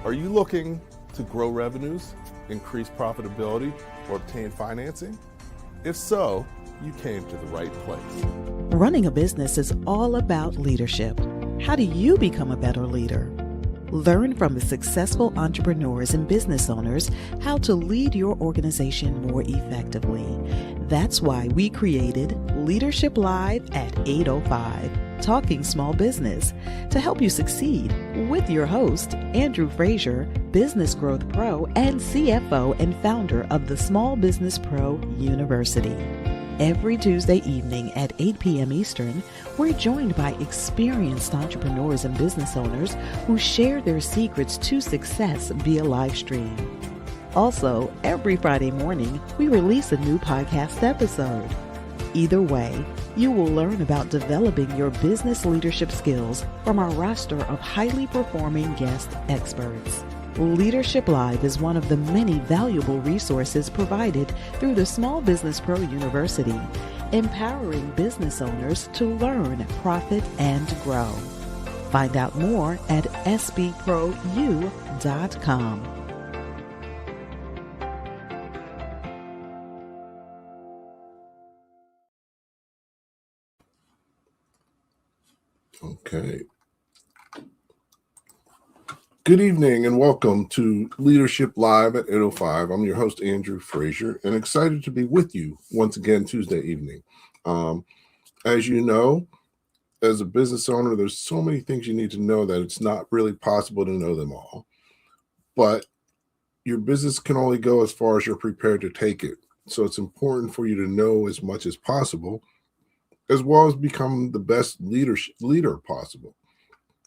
Are you looking to grow revenues, increase profitability, or obtain financing? If so, you came to the right place. Running a business is all about leadership. How do you become a better leader? Learn from the successful entrepreneurs and business owners how to lead your organization more effectively. That's why we created Leadership Live at 8:05, Talking Small Business, to help you succeed with your host, Andrew Frazier, Business Growth Pro and CFO and founder of the Small Business Pro University. Every Tuesday evening at 8 p.m. Eastern, we're joined by experienced entrepreneurs and business owners who share their secrets to success via live stream. Also, every Friday morning, we release a new podcast episode. Either way, you will learn about developing your business leadership skills from our roster of highly performing guest experts. Leadership Live is one of the many valuable resources provided through the Small Business Pro University, empowering business owners to learn, profit, and grow. Find out more at sbprou.com. Okay. Good evening and welcome to Leadership Live at 8:05. I'm your host, Andrew Frazier, and excited to be with you once again Tuesday evening. As you know, as a business owner, there's so many things you need to know that it's not really possible to know them all. But your business can only go as far as you're prepared to take it. So it's important for you to know as much as possible, as well as become the best leader possible.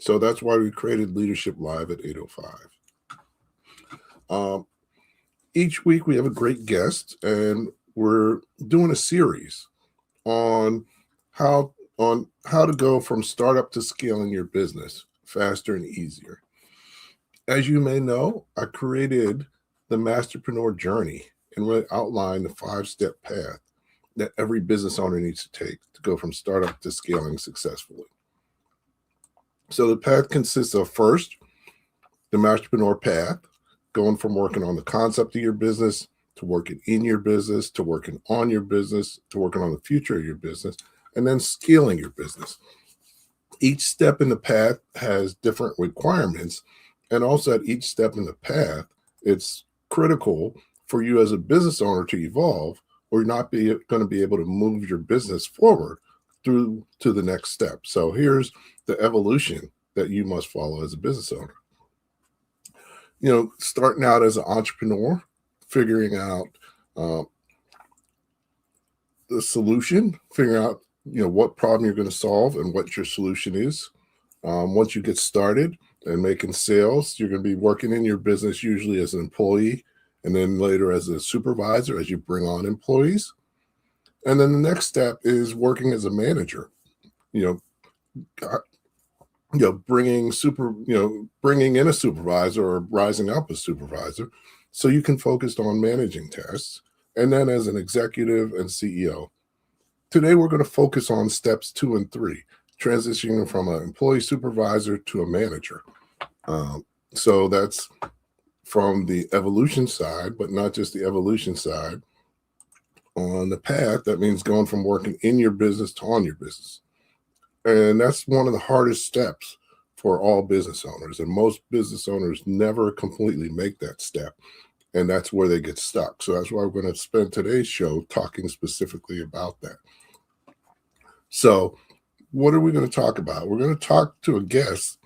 So that's why we created Leadership Live at 8:05. Each week we have a great guest, and we're doing a series on how to go from startup to scaling your business faster and easier. As you may know, I created the masterpreneur journey and really outlined the 5-step path that every business owner needs to take to go from startup to scaling successfully. So the path consists of, first, the masterpreneur path, going from working on the concept of your business to working in your business, to working on your business, to working on the future of your business, and then scaling your business. Each step in the path has different requirements, and also at each step in the path, it's critical for you as a business owner to evolve, or you're not going to be able to move your business forward through to the next step. So here's the evolution that you must follow as a business owner. Starting out as an entrepreneur, figuring out the solution, figuring out, what problem you're going to solve and what your solution is. Once you get started and making sales, you're going to be working in your business usually as an employee, and then later as a supervisor as you bring on employees. And then the next step is working as a manager, bringing in a supervisor or rising up a supervisor so you can focus on managing tasks. And then as an executive and CEO. Today, we're going to focus on steps 2 and 3, transitioning from an employee supervisor to a manager. So that's from the evolution side, but not just the evolution side. On the path, that means going from working in your business to on your business. And that's one of the hardest steps for all business owners. And most business owners never completely make that step. And that's where they get stuck. So that's why we're going to spend today's show talking specifically about that. So what are we going to talk about? We're going to talk to a guest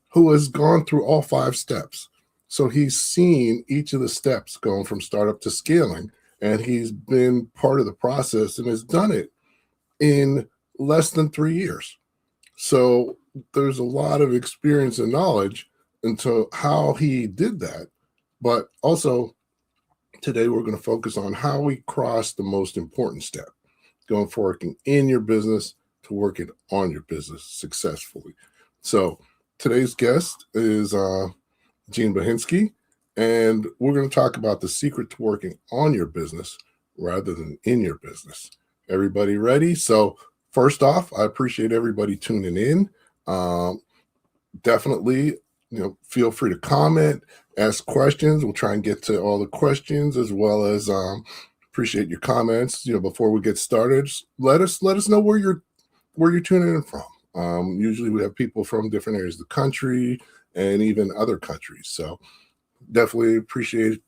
who has gone through all 5 steps. So he's seen each of the steps going from startup to scaling. And he's been part of the process and has done it in less than 3 years. So there's a lot of experience and knowledge into how he did that. But also today we're going to focus on how we cross the most important step, going from working in your business to working on your business successfully. So today's guest is Gene Bohensky. And we're going to talk about the secret to working on your business rather than in your business. Everybody ready? So first off, I appreciate everybody tuning in. Definitely, feel free to comment, ask questions. We'll try and get to all the questions, as well as appreciate your comments. Before we get started, just let us know where you're tuning in from. Usually we have people from different areas of the country and even other countries. So definitely appreciate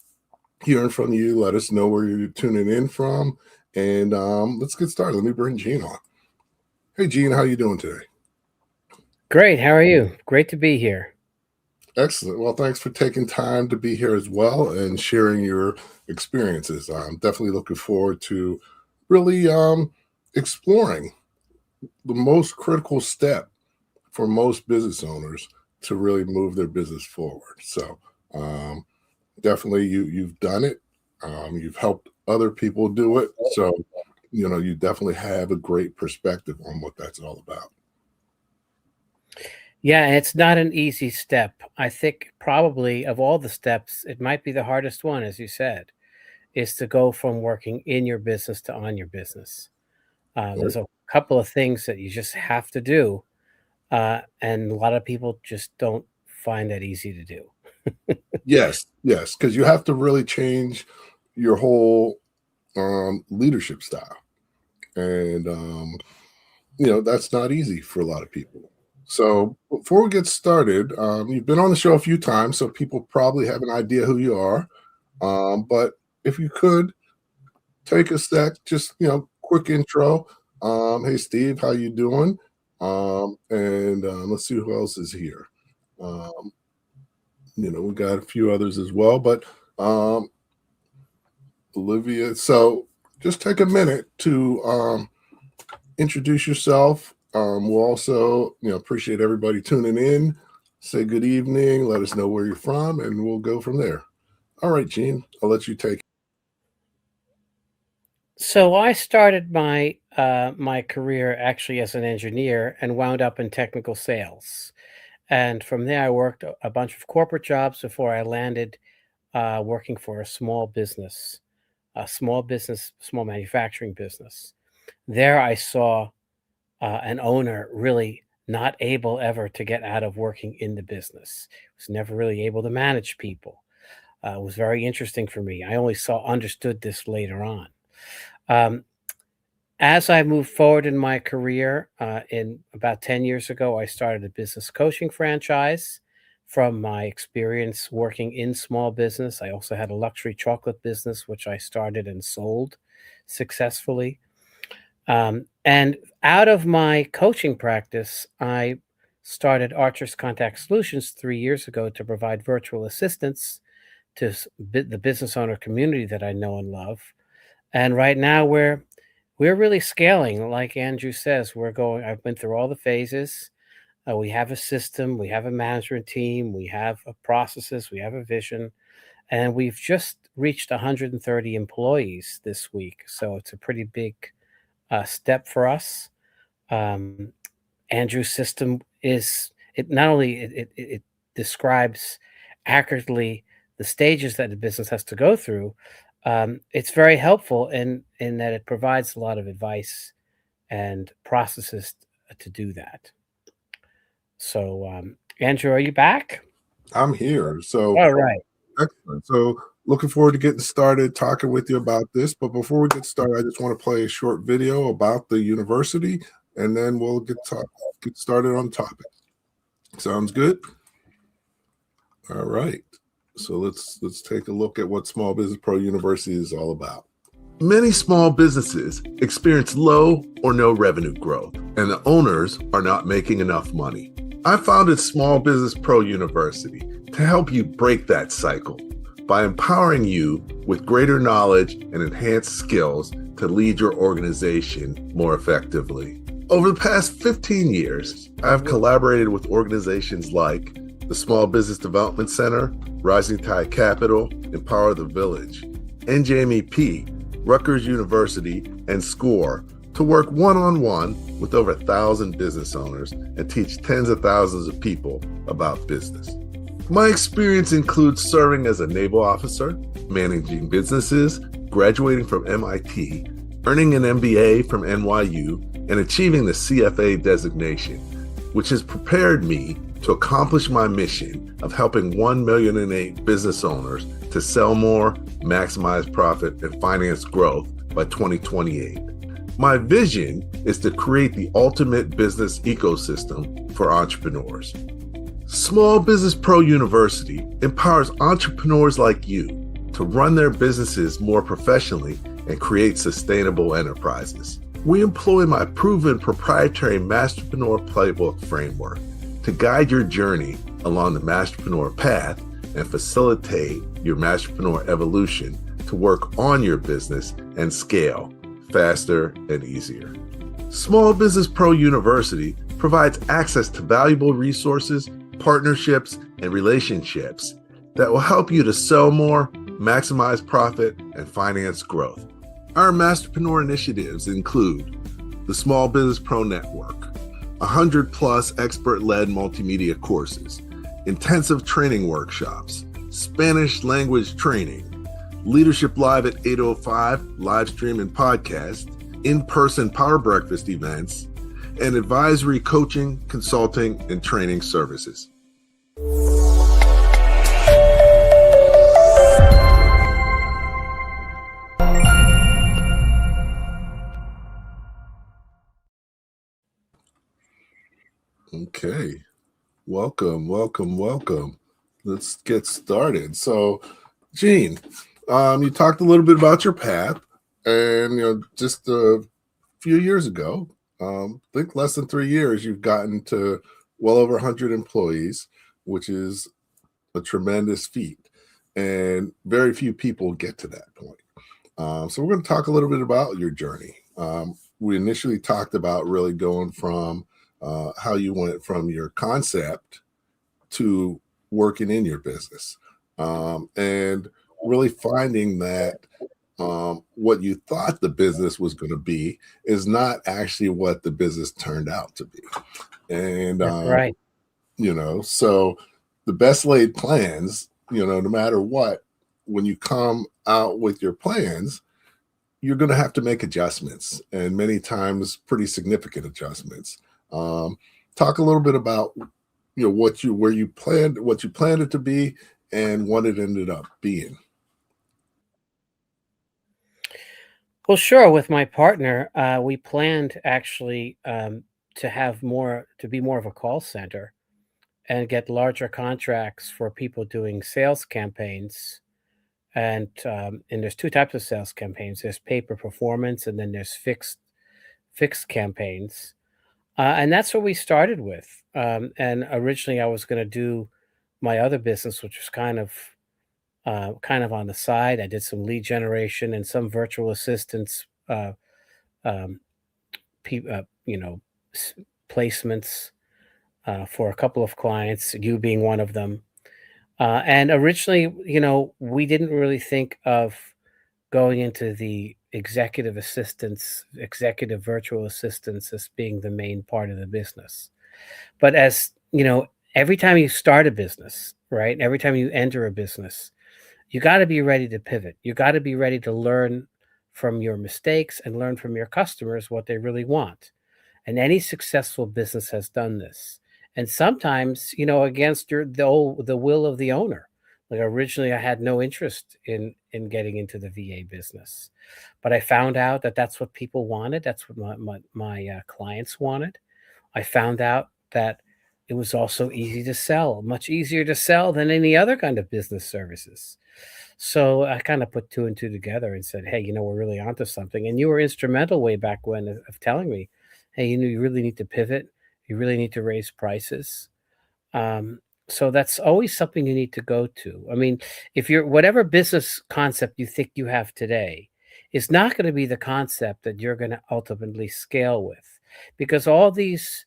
hearing from you. Let us know where you're tuning in from. And let's get started. Let me bring Gene on. Hey, Gene, how you doing today? Great. How are you? Great to be here. Excellent. Well, thanks for taking time to be here as well and sharing your experiences. I'm definitely looking forward to really exploring the most critical step for most business owners to really move their business forward. So definitely you've done it. You've helped other people do it. So, you definitely have a great perspective on what that's all about. Yeah, it's not an easy step. I think probably of all the steps, it might be the hardest one, as you said, is to go from working in your business to on your business. There's a couple of things that you just have to do, and a lot of people just don't find that easy to do. Yes, because you have to really change your whole leadership style. And, that's not easy for a lot of people. So before we get started, you've been on the show a few times, so people probably have an idea who you are. But if you could take a sec, just, quick intro. Hey, Steve, how you doing? And let's see who else is here. We got a few others as well, but Olivia. So just take a minute to introduce yourself. We'll also, appreciate everybody tuning in. Say good evening. Let us know where you're from, and we'll go from there. All right, Gene, I'll let you take it. So I started my my career actually as an engineer and wound up in technical sales. And from there, I worked a bunch of corporate jobs before I landed working for a small manufacturing business. There, I saw an owner really not able ever to get out of working in the business. Was never really able to manage people. It was very interesting for me. I only understood this later on. Um, as I moved forward in my career, in about 10 years ago, I started a business coaching franchise from my experience working in small business. I also had a luxury chocolate business, which I started and sold successfully. And out of my coaching practice, I started Archer's Contact Solutions 3 years ago to provide virtual assistance to the business owner community that I know and love. And right now we're really scaling. Like Andrew says, I've been through all the phases. We have a system, we have a management team, we have processes, we have a vision, and we've just reached 130 employees this week. So it's a pretty big step for us. Andrew's system it describes accurately the stages that the business has to go through. It's very helpful in that it provides a lot of advice and processes to do that. So, Andrew, are you back? I'm here. So, All right. excellent. So, looking forward to getting started talking with you about this. But before we get started, I just want to play a short video about the university, and then we'll get started on the topic. Sounds good? All right. So let's take a look at what Small Business Pro University is all about. Many small businesses experience low or no revenue growth, and the owners are not making enough money. I founded Small Business Pro University to help you break that cycle by empowering you with greater knowledge and enhanced skills to lead your organization more effectively. Over the past 15 years, I've collaborated with organizations like the Small Business Development Center, Rising Tide Capital, Empower the Village, NJMEP, Rutgers University, and SCORE to work one-on-one with over 1,000 business owners and teach tens of thousands of people about business. My experience includes serving as a naval officer, managing businesses, graduating from MIT, earning an MBA from NYU, and achieving the CFA designation, which has prepared me to accomplish my mission of helping 1,000,008 business owners to sell more, maximize profit, and finance growth by 2028. My vision is to create the ultimate business ecosystem for entrepreneurs. Small Business Pro University empowers entrepreneurs like you to run their businesses more professionally and create sustainable enterprises. We employ my proven proprietary Masterpreneur Playbook framework to guide your journey along the Masterpreneur path and facilitate your Masterpreneur evolution to work on your business and scale faster and easier. Small Business Pro University provides access to valuable resources, partnerships, and relationships that will help you to sell more, maximize profit, and finance growth. Our Masterpreneur initiatives include the Small Business Pro Network, 100+ expert-led multimedia courses, intensive training workshops, Spanish language training, Leadership Live at 8:05 live stream and podcast, in-person Power Breakfast events, and advisory coaching, consulting, and training services. Okay, welcome. Let's get started. So, Gene, you talked a little bit about your path, and just a few years ago, I think less than 3 years, you've gotten to well over 100 employees, which is a tremendous feat, and very few people get to that point. So we're going to talk a little bit about your journey. We initially talked about really going from how you went from your concept to working in your business, and really finding that what you thought the business was going to be is not actually what the business turned out to be. And, That's right. So the best laid plans, no matter what, when you come out with your plans, you're going to have to make adjustments, and many times pretty significant adjustments. Talk a little bit about what you planned it to be and what it ended up being. Well, sure. With my partner, we planned actually to be more of a call center and get larger contracts for people doing sales campaigns. And there's two types of sales campaigns. There's pay per performance, and then there's fixed campaigns. And that's what we started with. And originally, I was going to do my other business, which was kind of on the side. I did some lead generation and some virtual assistants, um, pe- uh, you know, placements for a couple of clients, you being one of them. And originally, we didn't really think of going into the executive virtual assistants as being the main part of the business. But as every time you start a business, right? Every time you enter a business, you got to be ready to pivot. You got to be ready to learn from your mistakes and learn from your customers what they really want. And any successful business has done this. And sometimes, against the will of the owner. Like originally, I had no interest in getting into the VA business, but I found out that that's what people wanted. That's what my clients wanted. I found out that it was also easy to sell, much easier to sell than any other kind of business services. So I kind of put two and two together and said, hey, we're really onto something. And you were instrumental way back when of telling me, hey, you really need to pivot. You really need to raise prices. So that's always something you need to go to. I mean, if you're whatever business concept you think you have today is not going to be the concept that you're going to ultimately scale with, because all these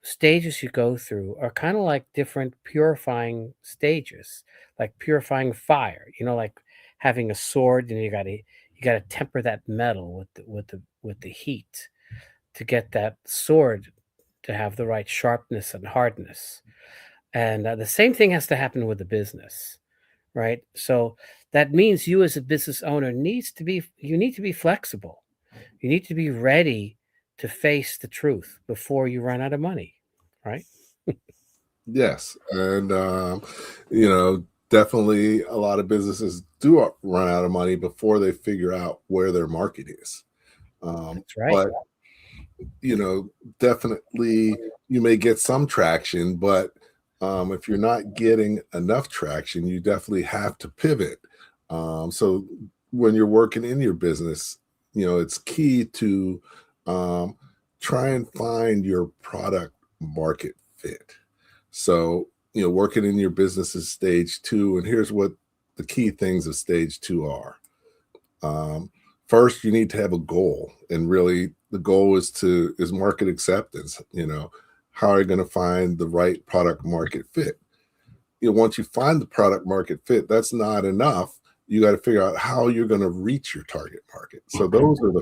stages you go through are kind of like different purifying stages, like purifying fire. Like having a sword, and you got to temper that metal with the heat to get that sword to have the right sharpness and hardness. And the same thing has to happen with the business, right? So that means you as a business owner you need to be flexible. You need to be ready to face the truth before you run out of money, right? Yes, and definitely a lot of businesses do run out of money before they figure out where their market is. That's right. But you know, definitely you may get some traction, but if you're not getting enough traction, you definitely have to pivot. So when you're working in your business, it's key to um, try and find your product market fit. So, working in your business is stage two. And here's what the key things of stage two are. Um, First, you need to have a goal, and really, the goal is market acceptance. How are you going to find the right product market fit? Once you find the product market fit, that's not enough. You got to figure out how you're going to reach your target market. So those are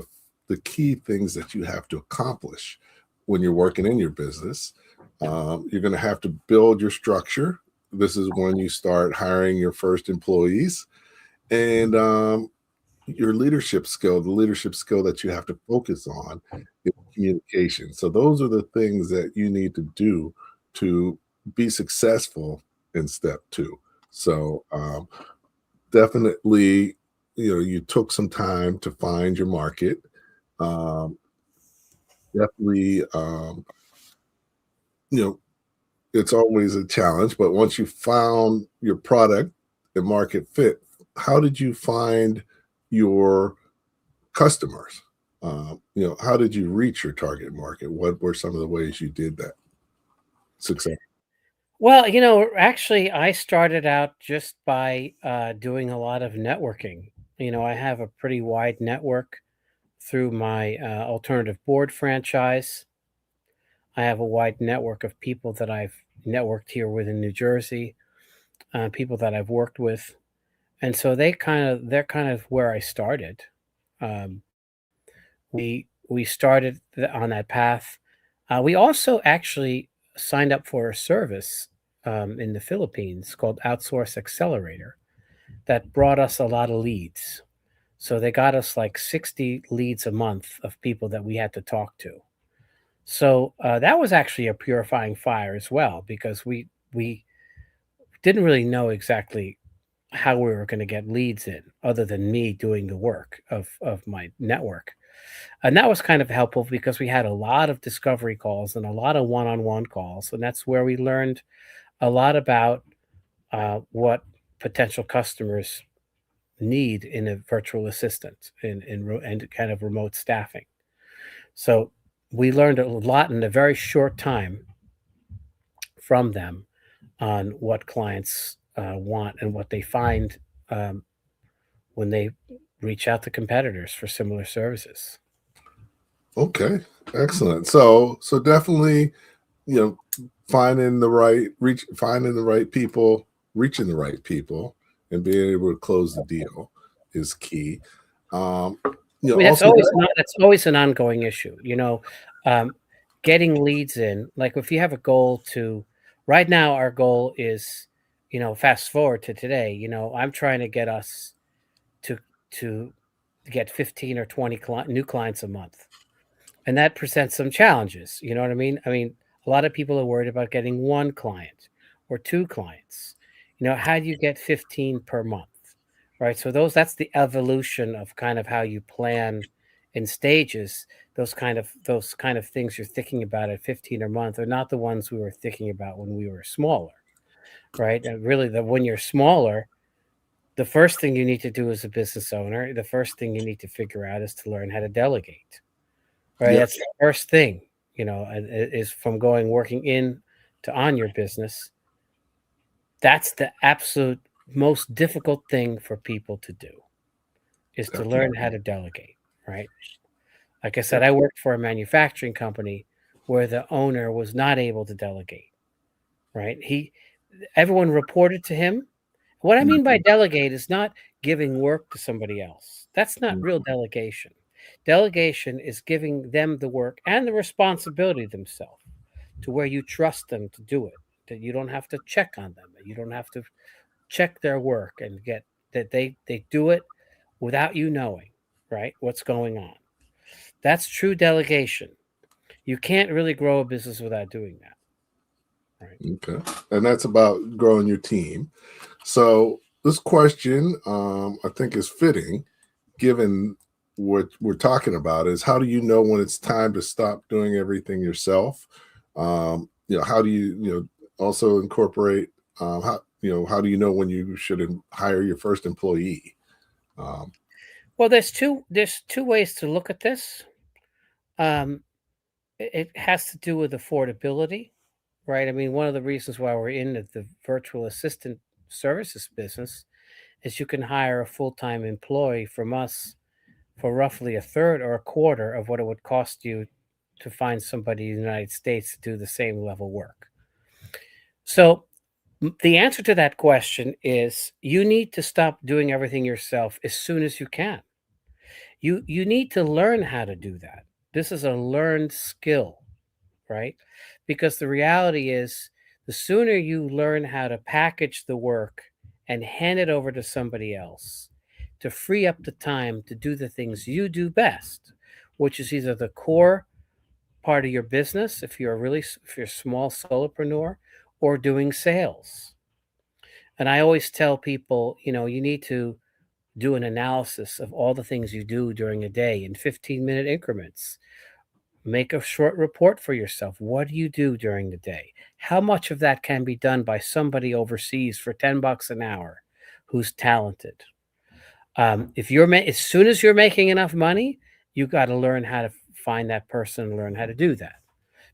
the key things that you have to accomplish when you're working in your business. You're going to have to build your structure. This is when you start hiring your first employees, and your leadership skill, the leadership skill that you have to focus on is communication. So those are the things that you need to do to be successful in step two. So definitely, you took some time to find your market. Um, Definitely, you know, it's always a challenge, but once you found your product and market fit, how did you find your customers? How did you reach your target market? What were some of the ways you did that success? Well, actually, I started out just by doing a lot of networking. I have a pretty wide network through my alternative board franchise. I have a wide network of people that I've networked here with in New Jersey, people that I've worked with, and so they're kind of where I started. Um, we started on that path. We also actually signed up for a service in the Philippines called Outsource Accelerator that brought us a lot of leads. So they got us like 60 leads a month of people that we had to talk to. So that was actually a purifying fire as well because we didn't really know exactly how we were going to get leads in, other than me doing the work of my network. And that was kind of helpful because we had a lot of discovery calls and a lot of one-on-one calls, and that's where we learned a lot about what potential customers need in a virtual assistant and kind of remote staffing. So we learned a lot in a very short time from them on what clients want and what they find when they reach out to competitors for similar services. Okay, excellent. So definitely, you know, finding the right people, reaching the right people, and being able to close the deal is key. Um, I mean, also, that's always an ongoing issue. Um, getting leads in. Like if you have a goal to, right now, our goal is, fast forward to today. I'm trying to get us to to get 15 or 20 new clients a month, and that presents some challenges. You know what I mean? I mean, a lot of people are worried about getting one client or two clients. How do you get 15 per month? Right. So that's the evolution of kind of how you plan in stages. Those kind of things you're thinking about at 15 a month are not the ones we were thinking about when we were smaller. Right. And really when you're smaller, the first thing you need to do as a business owner, the first thing you need to figure out is to learn how to delegate. Right, yeah, that's the first thing, is from going working in to on your business. That's the absolute most difficult thing for people to do, is to learn how to delegate, right? Like I yeah, said, I worked for a manufacturing company where the owner was not able to delegate, right? Everyone reported to him. What I mean by delegate is not giving work to somebody else. That's not real delegation. Delegation is giving them the work and the responsibility themselves to where you trust them to do it, that you don't have to check on them, that you don't have to check their work and get that they do it without you knowing, right, what's going on. That's true delegation. You can't really grow a business without doing that, right? Okay. And that's about growing your team. So this question, I think, is fitting given what we're talking about is how do you know when it's time to stop doing everything yourself? How do you also incorporate how do you know when you should hire your first employee? Um, Well, there's two ways to look at this. Um, it has to do with affordability, right? I mean, one of the reasons why we're in the virtual assistant services business is you can hire a full-time employee from us for roughly a third or a quarter of what it would cost you to find somebody in the United States to do the same level work. So the answer to that question is you need to stop doing everything yourself as soon as you can. You need to learn how to do that. This is a learned skill, right? Because the reality is the sooner you learn how to package the work and hand it over to somebody else to free up the time to do the things you do best, which is either the core part of your business if you're a small solopreneur, or doing sales. And I always tell people, you need to do an analysis of all the things you do during a day in 15-minute increments. Make a short report for yourself. What do you do during the day? How much of that can be done by somebody overseas for $10 an hour who's talented? If as soon as you're making enough money, you got to learn how to find that person and learn how to do that,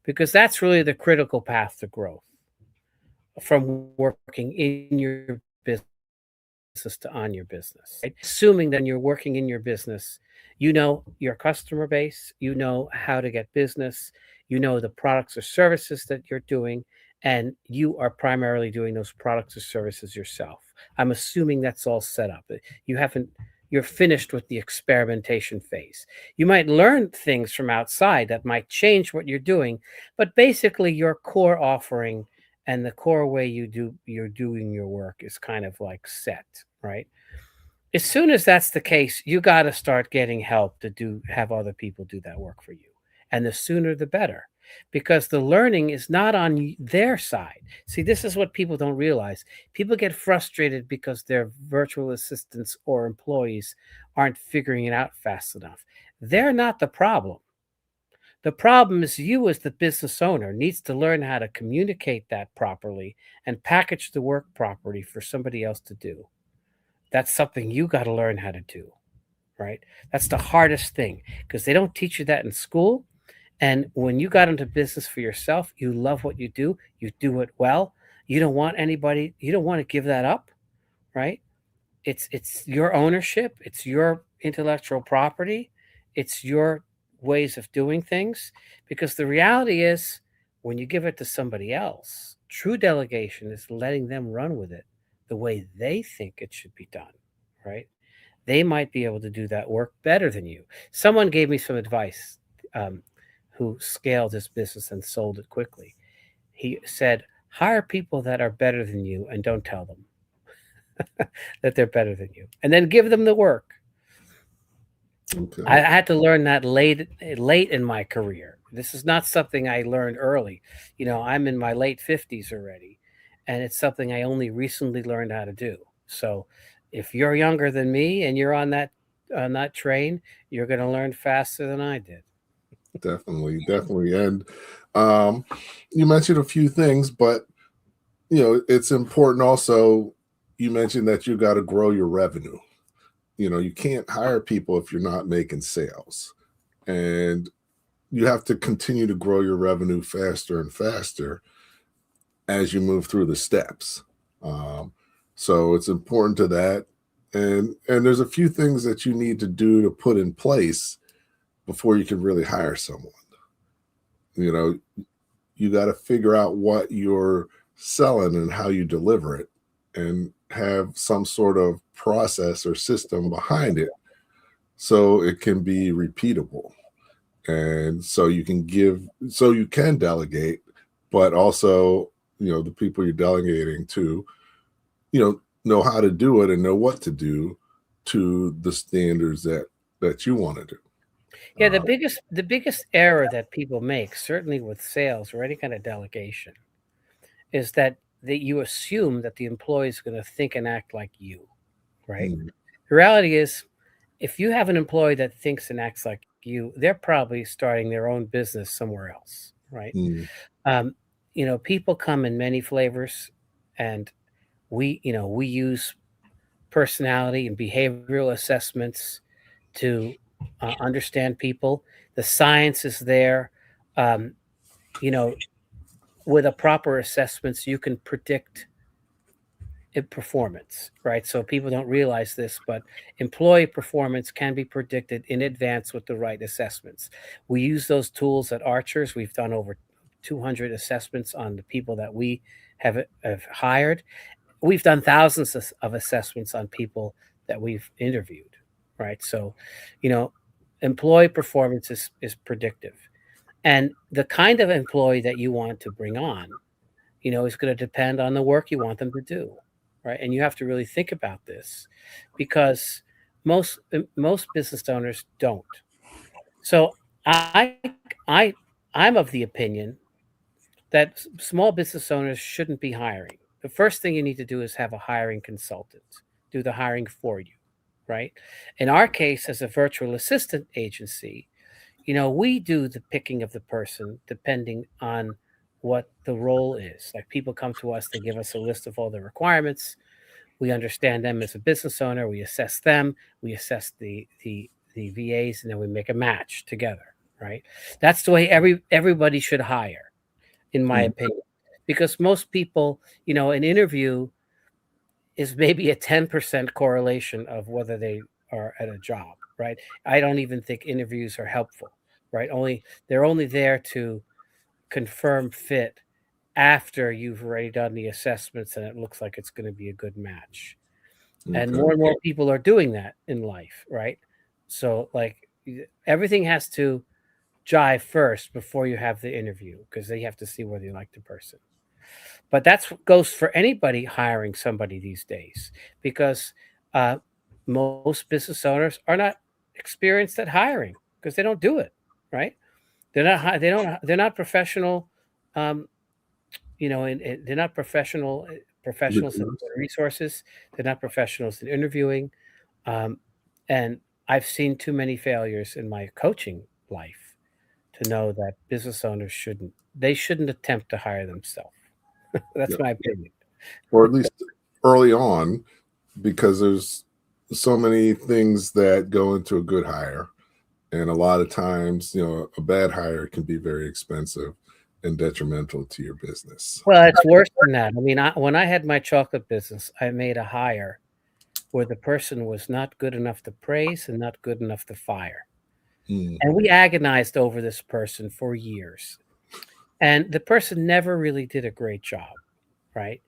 because that's really the critical path to growth from working in your business to on your business, right? Assuming that you're working in your business, you know your customer base, you know how to get business, you know the products or services that you're doing, and you are primarily doing those products or services yourself. I'm assuming that's all set up. You haven't You're finished with the experimentation phase. You might learn things from outside that might change what you're doing, but basically your core offering and the core way you're doing your work is kind of like set, right? As soon as that's the case, you got to start getting help to have other people do that work for you. And the sooner the better, because the learning is not on their side. See, this is what people don't realize. People get frustrated because their virtual assistants or employees aren't figuring it out fast enough. They're not the problem. The problem is you, as the business owner, needs to learn how to communicate that properly and package the work properly for somebody else to do. That's something you got to learn how to do, right? That's the hardest thing because they don't teach you that in school. And when you got into business for yourself, you love what you do it well. You don't want to give that up, right? It's your ownership, it's your intellectual property, it's your ways of doing things, because the reality is when you give it to somebody else, true delegation is letting them run with it the way they think it should be done, right? They might be able to do that work better than you. Someone gave me some advice, um, who scaled his business and sold it quickly. He said, hire people that are better than you and don't tell them that they're better than you, and then give them the work. I okay. had to learn that late in my career. This is not something I learned early. I'm in my late 50s already, and it's something I only recently learned how to do. So, if you're younger than me and you're on that train, you're going to learn faster than I did. Definitely, definitely. And um, you mentioned a few things, but it's important also. You mentioned that you got to grow your revenue. You can't hire people if you're not making sales. And you have to continue to grow your revenue faster and faster as you move through the steps. Um, so it's important to that. And there's a few things that you need to do to put in place before you can really hire someone. You know, you got to figure out what you're selling and how you deliver it and have some sort of process or system behind it so it can be repeatable. And so you can delegate, but also, the people you're delegating to, know how to do it and know what to do to the standards that you want to do. Yeah, the biggest error that people make, certainly with sales or any kind of delegation, is that you assume that the employee is going to think and act like you, right? Mm, The reality is, if you have an employee that thinks and acts like you, they're probably starting their own business somewhere else, right? mm, Um, people come in many flavors, and we use personality and behavioral assessments to understand people. The science is there. Um, you know, with a proper assessments, you can predict performance, right? So people don't realize this, but employee performance can be predicted in advance with the right assessments. We use those tools at Archers. We've done over 200 assessments on the people that we have hired. We've done thousands of assessments on people that we've interviewed, right? So, you know, employee performance is predictive. And the kind of employee that you want to bring on, is going to depend on the work you want them to do, right? And you have to really think about this because most business owners don't. So I I I'm of the opinion that small business owners shouldn't be hiring. The first thing you need to do is have a hiring consultant do the hiring for you, right? In our case, as a virtual assistant agency, we do the picking of the person depending on what the role is. Like people come to us, they give us a list of all the requirements. We understand them as a business owner. We assess them. We assess the VAs, and then we make a match together. Right. That's the way everybody should hire, in my mm, opinion, because most people, an interview is maybe a 10% correlation of whether they are at a job, right? I don't even think interviews are helpful, right? They're only there to confirm fit after you've already done the assessments and it looks like it's going to be a good match. And okay. more people are doing that in life, right? So like everything has to jive first before you have the interview because they have to see whether you like the person. But that's what goes for anybody hiring somebody these days because uh, most business owners are not experienced at hiring because they don't do it, right? They're not. They don't. They're not professional. Um, they're not professionals in Recruiters. resources. They're not professionals in interviewing. Um, and I've seen too many failures in my coaching life to know that business owners shouldn't. They shouldn't attempt to hire themselves. Yeah. That's my opinion. Or at least early on, because there's so many things that go into a good hire. And a lot of times, a bad hire can be very expensive and detrimental to your business. Well, it's worse than that. I mean, when I had my chocolate business, I made a hire where the person was not good enough to praise and not good enough to fire. Mm, And we agonized over this person for years. And the person never really did a great job, right?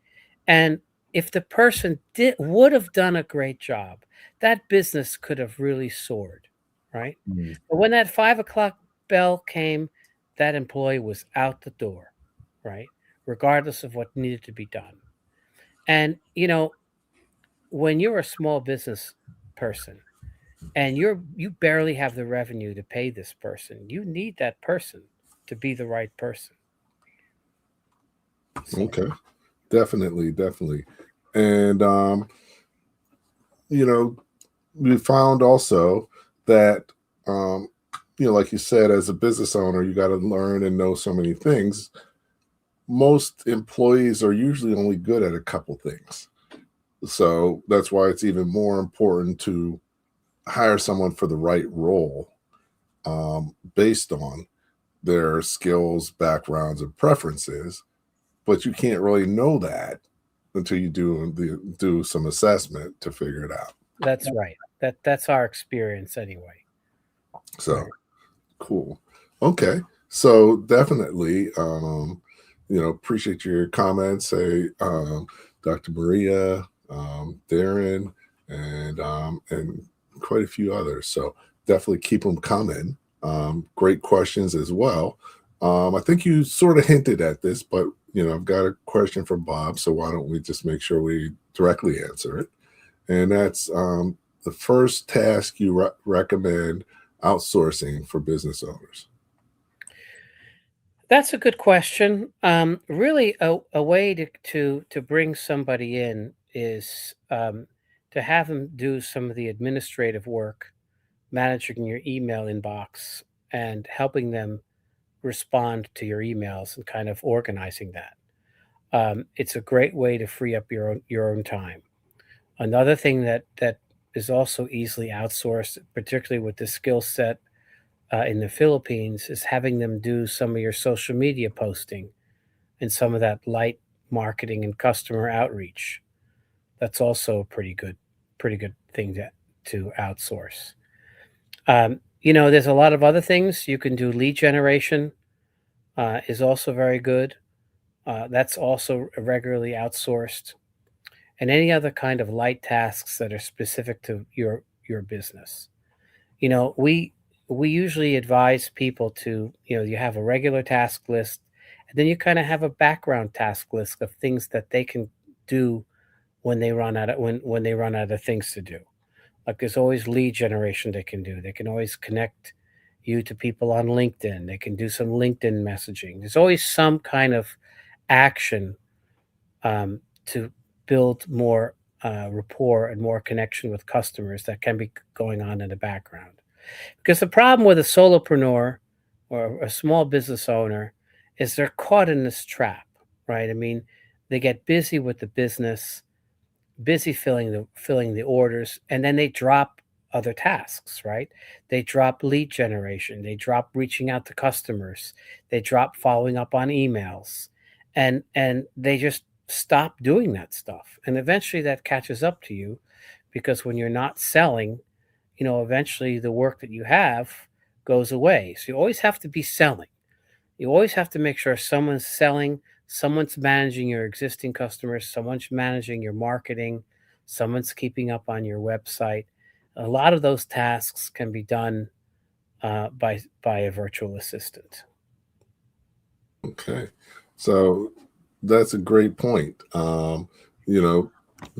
And if the person would have done a great job, that business could have really soared, right? mm, But when that 5 o'clock bell came, that employee was out the door, right? Regardless of what needed to be done. And when you're a small business person and you barely have the revenue to pay this person, you need that person to be the right person. So okay. Definitely, definitely. And you know, we found also that like you said, as a business owner, you got to learn and know so many things. Most employees are usually only good at a couple things. So that's why it's even more important to hire someone for the right role, based on their skills, backgrounds, and preferences. But you can't really know that until you do some assessment to figure it out. that's right. That's our experience anyway. So Right. cool. Okay. So definitely, appreciate your comments. Say, Dr. Maria, Darren, and quite a few others. So definitely keep them coming. Great questions as well. I think you sort of hinted at this, but I've got a question from Bob. So why don't we just make sure we directly answer it? And that's the first task you recommend outsourcing for business owners. That's a good question. Really, a way to bring somebody in is to have them do some of the administrative work, managing your email inbox and helping them respond to your emails and kind of organizing that. It's a great way to free up your own time. Another thing that is also easily outsourced, particularly with the skill set in the Philippines, is having them do some of your social media posting and some of that light marketing and customer outreach. That's also a pretty good thing to outsource. There's a lot of other things you can do. Lead generation is also very good. That's also regularly outsourced, and any other kind of light tasks that are specific to your business. You know, we usually advise people to, you have a regular task list, and then you kind of have a background task list of things that they can do when they run out of things to do. Like there's always lead generation they can do. They can always connect you to people on LinkedIn. They can do some LinkedIn messaging. There's always some kind of action to build more rapport and more connection with customers that can be going on in the background. Because the problem with a solopreneur or a small business owner is they're caught in this trap, right? I mean, they get busy with the business, busy filling the orders, and then they drop other tasks, right? They drop lead generation, they drop reaching out to customers, they drop following up on emails, and they just stop doing that stuff. And eventually that catches up to you because when you're not selling, eventually the work that you have goes away. So you always have to be selling. You always have to make sure someone's selling, someone's managing your existing customers, someone's managing your marketing, someone's keeping up on your website. A lot of those tasks can be done by a virtual assistant. Okay. So that's a great point. You know,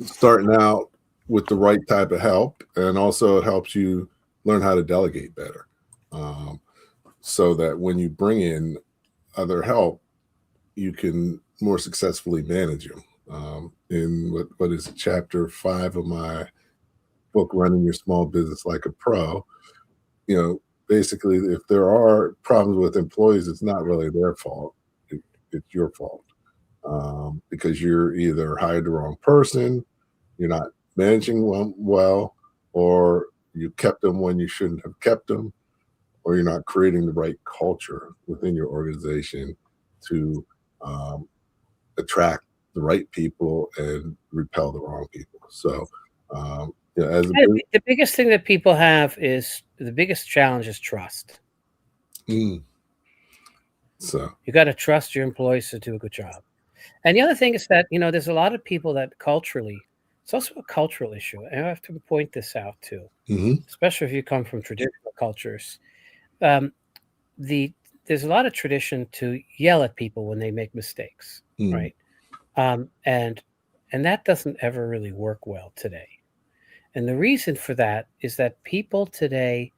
starting out with the right type of help, and also it helps you learn how to delegate better. Um, so that when you bring in other help, you can more successfully manage them. In what is it, chapter 5 of my book, Running Your Small Business Like a Pro, basically, if there are problems with employees, it's not really their fault. It's your fault, because you're either hired the wrong person, you're not managing them well, or you kept them when you shouldn't have kept them, or you're not creating the right culture within your organization to um, attract the right people and repel the wrong people. So, as a business, The biggest thing that people have is the biggest challenge is trust. mm, so You got to trust your employees to do a good job. And the other thing is that, there's a lot of people that culturally, it's also a cultural issue. And I have to point this out too, mhm, especially if you come from traditional cultures. Um, the There's a lot of tradition to yell at people when they make mistakes, mm, right? And that doesn't ever really work well today. And the reason for that is that people today,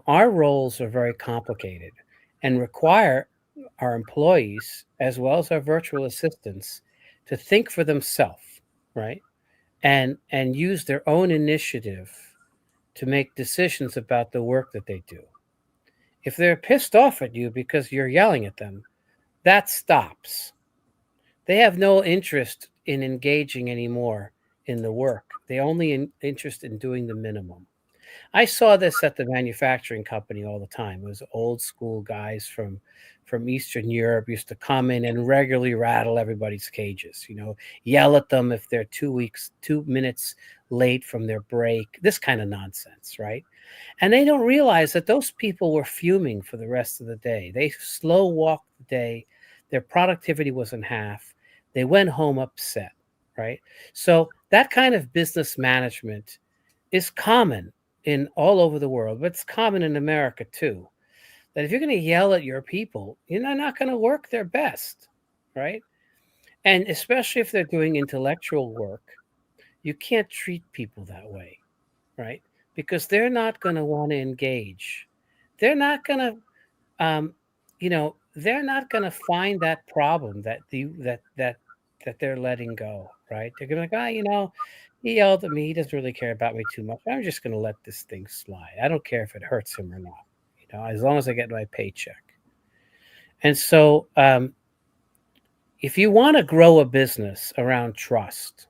our roles are very complicated and require our employees as well as our virtual assistants to think for themselves, right? And use their own initiative to make decisions about the work that they do. If they're pissed off at you because you're yelling at them, that stops. They have no interest in engaging anymore in the work. They only interest in doing the minimum. I saw this at the manufacturing company all the time. It was old school guys from Eastern Europe used to come in and regularly rattle everybody's cages, yell at them if they're 2 minutes late from their break, this kind of nonsense, right? And they don't realize that those people were fuming for the rest of the day. They slow walked the day. Their productivity was in half. They went home upset, right? So that kind of business management is common in all over the world, but it's common in America too. That if you're going to yell at your people, you're not going to work their best, right? And especially if they're doing intellectual work, you can't treat people that way, right? Because they're not going to want to engage. They're not going to, um, they're not going to find that problem that they're letting go, right? They're going to be like, he yelled at me. He doesn't really care about me too much. I'm just going to let this thing slide. I don't care if it hurts him or not, as long as I get my paycheck. And so, if you want to grow a business around trust,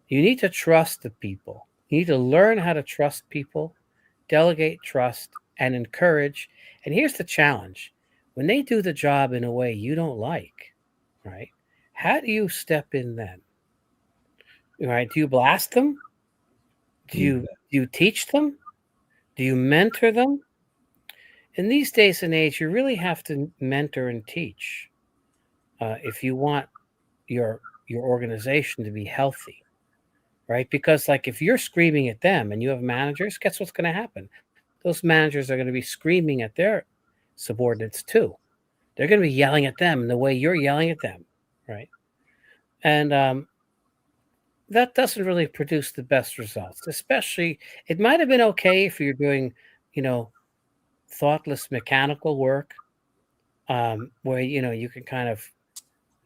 you need to trust the people. You need to learn how to trust people, delegate trust, and encourage. And here's the challenge: when they do the job in a way you don't like, right? How do you step in then? Right? Do you blast them? Do you teach them? Do you mentor them? In these days and age, you really have to mentor and teach if you want your organization to be healthy, right? Because like if you're screaming at them and you have managers, guess what's going to happen? Those managers are going to be screaming at their subordinates too. They're going to be yelling at them the way you're yelling at them, right? And that doesn't really produce the best results. Especially, it might have been okay if you're doing, you know, thoughtless mechanical work, where you can kind of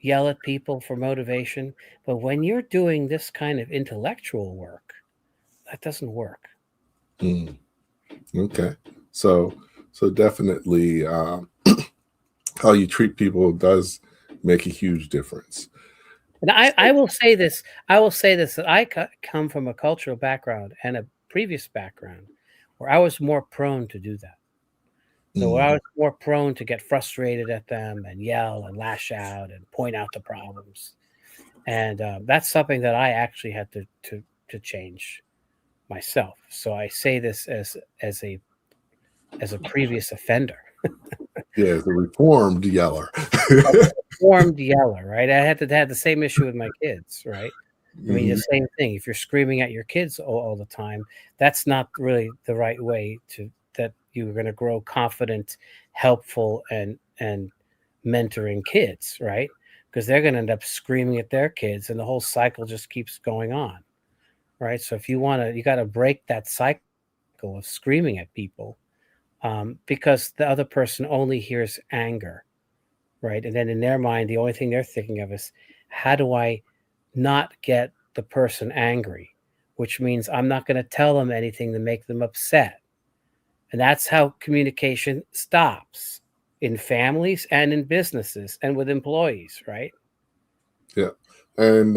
yell at people for motivation. But when you're doing this kind of intellectual work, that doesn't work. Mm. Okay. So definitely how you treat people does make a huge difference. And I will say this. That I come from a cultural background and a previous background where I was more prone to do that. So I Mm. was more prone to get frustrated at them and yell and lash out and point out the problems. And that's something that I actually had to change myself. So I say this as a previous offender. Yeah, the reformed yeller. A reformed yeller, right? I had to have the same issue with my kids, right? I mean, the Mhm. same thing. If you're screaming at your kids all the time, that's not really the right way that you're going to grow confident, helpful, and mentoring kids, right? Because they're going to end up screaming at their kids, and the whole cycle just keeps going on, right? So if you got to break that cycle of screaming at people, because the other person only hears anger, right? And then in their mind, the only thing they're thinking of is, how do I not get the person angry? Which means I'm not going to tell them anything to make them upset. And that's how communication stops in families and in businesses and with employees, right? Yeah. And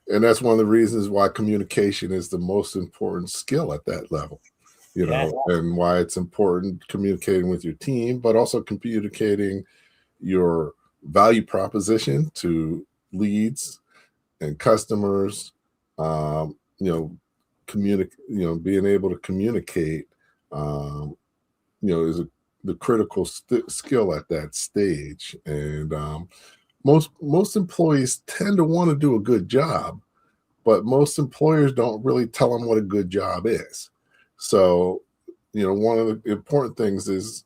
that's one of the reasons why communication is the most important skill at that level, Yeah. and why it's important communicating with your team, but also communicating your value proposition to leads and customers. You know, being able to communicate, um, is the critical skill at that stage. And most employees tend to want to do a good job, but most employers don't really tell them what a good job is. So, one of the important things is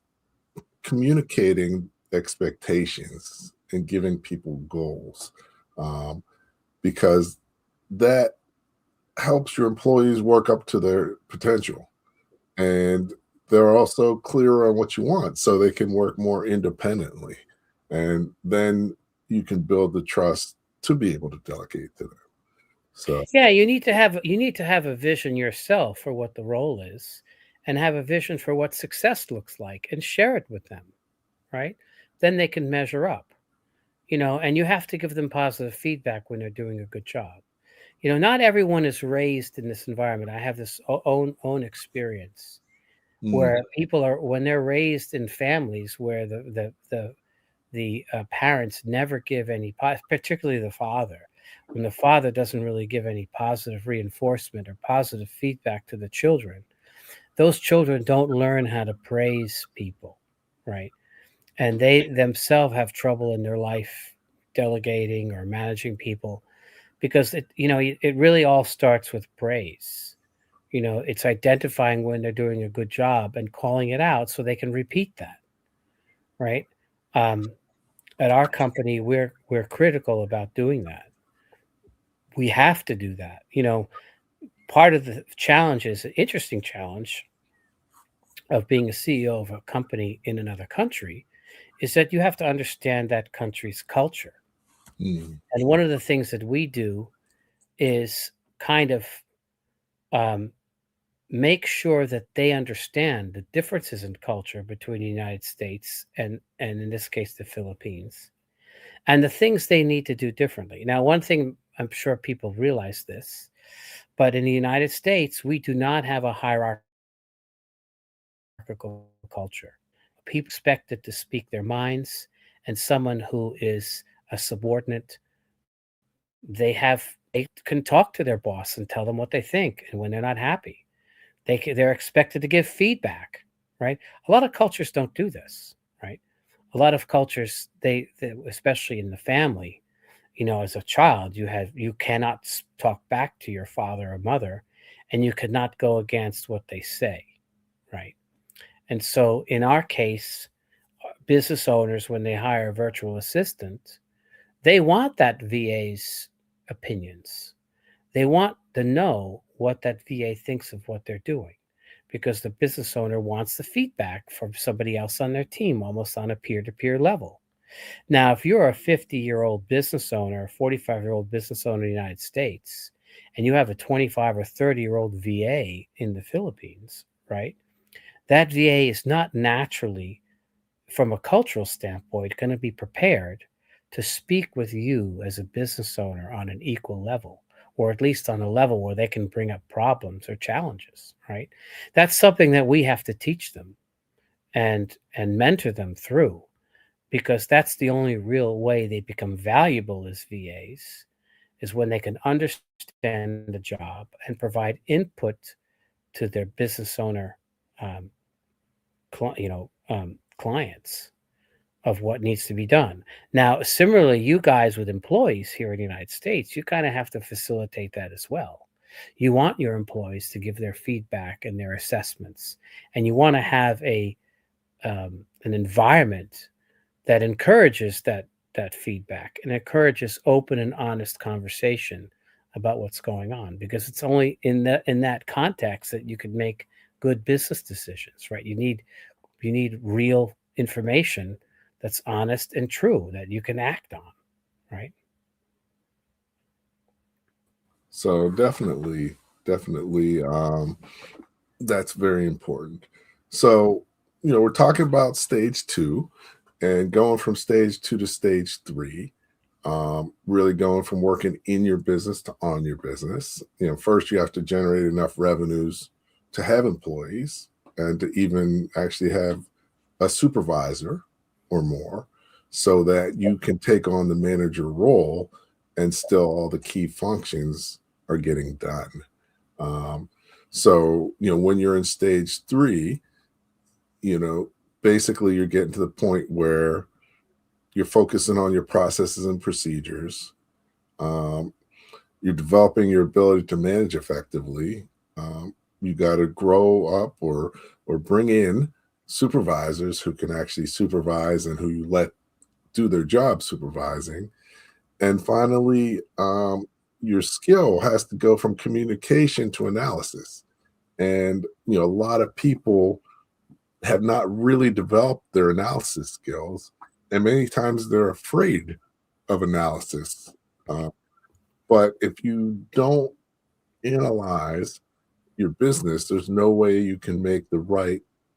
communicating expectations and giving people goals, um, because that helps your employees work up to their potential, and they're also clearer on what you want so they can work more independently, and then you can build the trust to be able to delegate to them. So Yeah, you need to have a vision yourself for what the role is, and have a vision for what success looks like and share it with them, right? Then they can measure up. And you have to give them positive feedback when they're doing a good job. Not everyone is raised in this environment. I have this own experience mm, where people are, when they're raised in families where the parents never give any, particularly the father, when the father doesn't really give any positive reinforcement or positive feedback to the children, those children don't learn how to praise people, right? And they themselves have trouble in their life delegating or managing people, because it really all starts with praise. It's identifying when they're doing a good job and calling it out so they can repeat that, right? um, at our company, we're critical about doing that. We have to do that. Part of the challenge is an interesting challenge of being a CEO of a company in another country is that you have to understand that country's culture. Mm. And one of the things that we do is kind of um, make sure that they understand the differences in culture between the United States and in this case the Philippines, and the things they need to do differently. Now, one thing I'm sure people realize this, but in the United States, we do not have a hierarchical culture. People expected to speak their minds, and someone who is a subordinate, they can talk to their boss and tell them what they think, and when they're not happy, they're expected to give feedback, right? A lot of cultures don't do this, right? A lot of cultures, they especially in the family, as a child, you cannot talk back to your father or mother, and you could not go against what they say, right? And so in our case, business owners, when they hire a virtual assistant, they want that VA's opinions. They want to know what that VA thinks of what they're doing, because the business owner wants the feedback from somebody else on their team, almost on a peer-to-peer level. Now, if you're a 50-year-old business owner, a 45-year-old business owner in the United States, and you have a 25 or 30-year-old VA in the Philippines, right? That VA is not naturally, from a cultural standpoint, going to be prepared to speak with you as a business owner on an equal level, or at least on a level where they can bring up problems or challenges, right? That's something that we have to teach them and mentor them through, because that's the only real way they become valuable as VAs, is when they can understand the job and provide input to their business owner, um, clients, of what needs to be done. Now, similarly, you guys with employees here in the United States, you kind of have to facilitate that as well. You want your employees to give their feedback and their assessments, and you want to have an environment that encourages that feedback and encourages open and honest conversation about what's going on, because it's only in that context that you could make good business decisions, right? You need real information that's honest and true that you can act on, right? So definitely, that's very important. So, we're talking about stage two and going from stage two to stage three, really going from working in your business to on your business. First you have to generate enough revenues to have employees and to even actually have a supervisor or more, so that you can take on the manager role and still all the key functions are getting done. Um, so, when you're in stage three, you know, basically you're getting to the point where you're focusing on your processes and procedures. Um, you're developing your ability to manage effectively. You got to grow up or bring in supervisors who can actually supervise and who you let do their job supervising. And finally, your skill has to go from communication to analysis. And a lot of people have not really developed their analysis skills, and many times they're afraid of analysis. Uh, but if you don't analyze your business, there's no way you can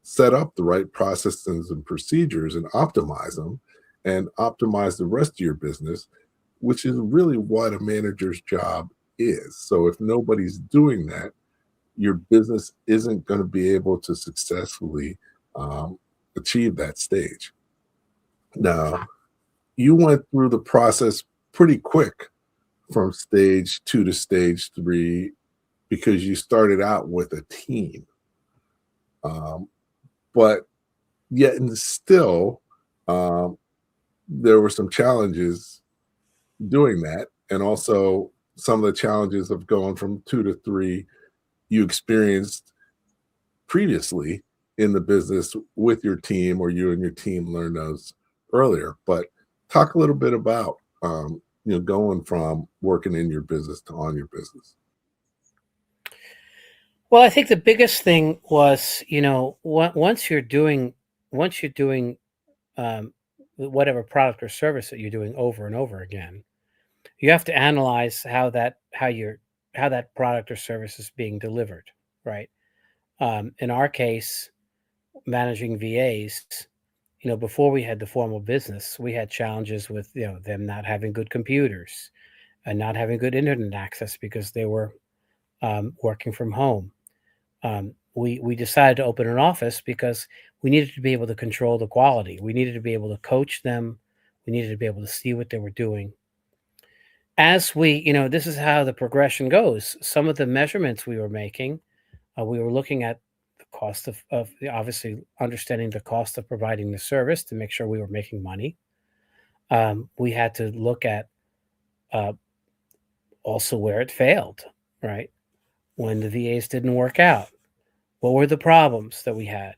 set up the right processes and procedures and optimize them and optimize the rest of your business, which is really what a manager's job is. So if nobody's doing that, your business isn't going to be able to successfully um, achieve that stage. Now, you went through the process pretty quick from stage two to stage three because you started out with a team. Um, but yet, and still, um, there were some challenges doing that. And also, some of the challenges of going from two to three you experienced previously in the business with your team, or you and your team learned those earlier. But talk a little bit about going from working in your business to on your business. Well, I think the biggest thing was, once you're doing um, whatever product or service that you're doing over and over again, you have to analyze how that product or service is being delivered, right? In our case, managing VAs, before we had the formal business, we had challenges with them not having good computers and not having good internet access because they were working from home. We decided to open an office because we needed to be able to control the quality. We needed to be able to coach them. We needed to be able to see what they were doing. As this is how the progression goes. Some of the measurements we were making, we were looking at the cost of obviously understanding the cost of providing the service to make sure we were making money. We had to look at also where it failed, right? When the VAs didn't work out, what were the problems that we had?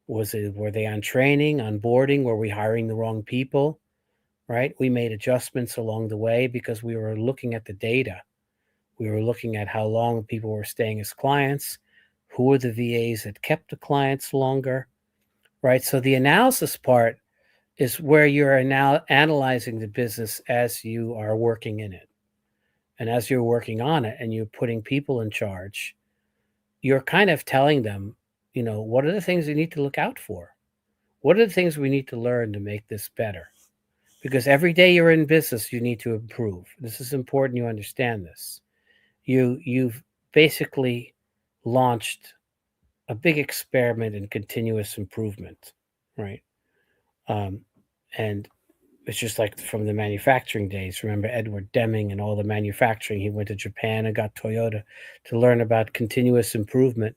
Were they on training, onboarding? Were we hiring the wrong people? Right? We made adjustments along the way because we were looking at the data. We were looking at how long people were staying as clients, who were the VAs that kept the clients longer, right? So the analysis part is where you're now analyzing the business as you are working in it. And as you're working on it and you're putting people in charge, you're kind of telling them, what are the things you need to look out for? What are the things we need to learn to make this better? Because every day you're in business, you need to improve. This is important you understand this. You've basically launched a big experiment in continuous improvement, right? And it's just like from the manufacturing days. Remember Edward Deming and all the manufacturing? He went to Japan and got Toyota to learn about continuous improvement.